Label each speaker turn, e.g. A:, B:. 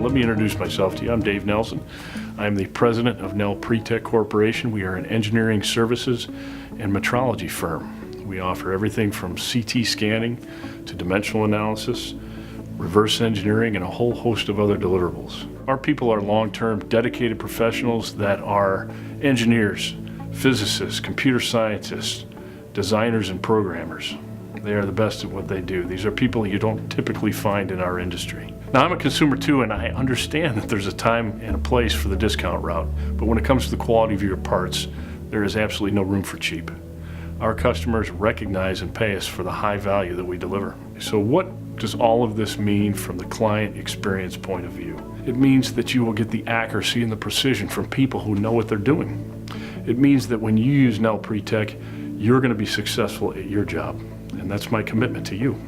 A: Let me introduce myself to you. I'm Dave Nelson. I'm the president of Nel Pretech Corporation. We are an engineering services and metrology firm. We offer everything from CT scanning to dimensional analysis, reverse engineering, and a whole host of other deliverables. Our people are long-term dedicated professionals that are engineers, physicists, computer scientists, designers, and programmers. They are the best at what they do. These are people you don't typically find in our industry. Now, I'm a consumer too, and I understand that there's a time and a place for the discount route, but when it comes to the quality of your parts, there is absolutely no room for cheap. Our customers recognize and pay us for the high value that we deliver. So what does all of this mean from the client experience point of view? It means that you will get the accuracy and the precision from people who know what they're doing. It means that when you use Nel Pretech, you're going to be successful at your job, and that's my commitment to you.